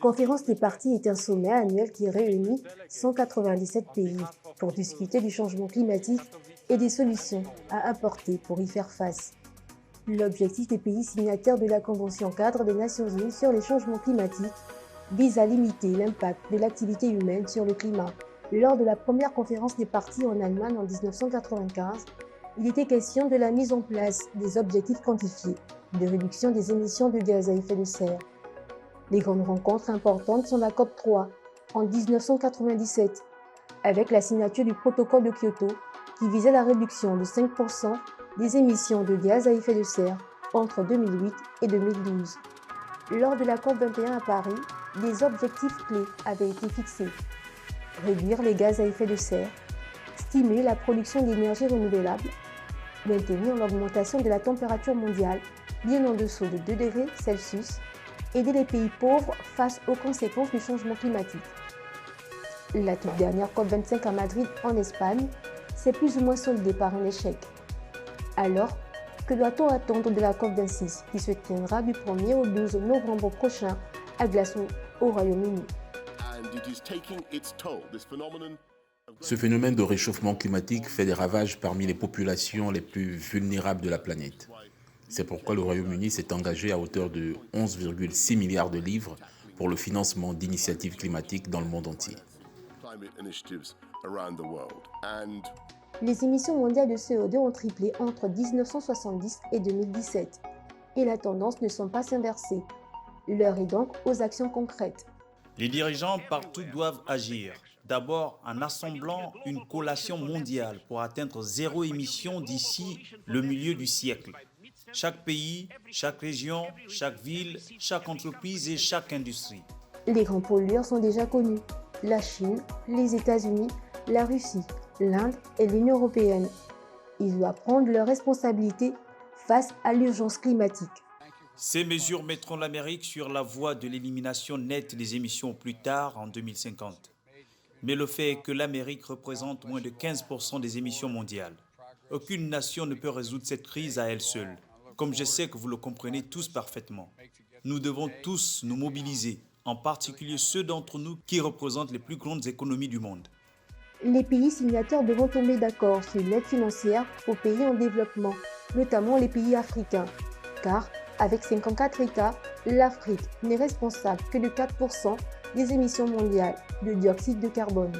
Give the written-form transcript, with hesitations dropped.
Conférence des parties est un sommet annuel qui réunit 197 pays pour discuter du changement climatique et des solutions à apporter pour y faire face. L'objectif des pays signataires de la Convention cadre des Nations Unies sur les changements climatiques vise à limiter l'impact de l'activité humaine sur le climat. Lors de la première conférence des parties en Allemagne en 1995, il était question de la mise en place des objectifs quantifiés de réduction des émissions de gaz à effet de serre. Les grandes rencontres importantes sont la COP3 en 1997, avec la signature du protocole de Kyoto qui visait la réduction de 5% des émissions de gaz à effet de serre entre 2008 et 2012. Lors de la COP21 à Paris, des objectifs clés avaient été fixés. Réduire les gaz à effet de serre, stimuler la production d'énergie renouvelable, maintenir l'augmentation de la température mondiale bien en dessous de 2 degrés Celsius, aider les pays pauvres face aux conséquences du changement climatique. La toute dernière COP25 à Madrid, en Espagne, s'est plus ou moins soldée par un échec. Alors, que doit-on attendre de la COP26 qui se tiendra du 1er au 12 novembre prochain à Glasgow, au Royaume-Uni? Ce phénomène de réchauffement climatique fait des ravages parmi les populations les plus vulnérables de la planète. C'est pourquoi le Royaume-Uni s'est engagé à hauteur de 11,6 milliards de livres pour le financement d'initiatives climatiques dans le monde entier. Les émissions mondiales de CO2 ont triplé entre 1970 et 2017 et la tendance ne semble pas s'inverser. L'heure est donc aux actions concrètes. Les dirigeants partout doivent agir. D'abord en assemblant une coalition mondiale pour atteindre zéro émission d'ici le milieu du siècle. Chaque pays, chaque région, chaque ville, chaque entreprise et chaque industrie. Les grands pollueurs sont déjà connus. La Chine, les États-Unis, la Russie, l'Inde et l'Union européenne. Ils doivent prendre leurs responsabilités face à l'urgence climatique. Ces mesures mettront l'Amérique sur la voie de l'élimination nette des émissions plus tard en 2050. Mais le fait est que l'Amérique représente moins de 15% des émissions mondiales. Aucune nation ne peut résoudre cette crise à elle seule, comme je sais que vous le comprenez tous parfaitement. Nous devons tous nous mobiliser, en particulier ceux d'entre nous qui représentent les plus grandes économies du monde. Les pays signataires devront tomber d'accord sur une aide financière aux pays en développement, notamment les pays africains, car avec 54 États, l'Afrique n'est responsable que de 4% des émissions mondiales de dioxyde de carbone.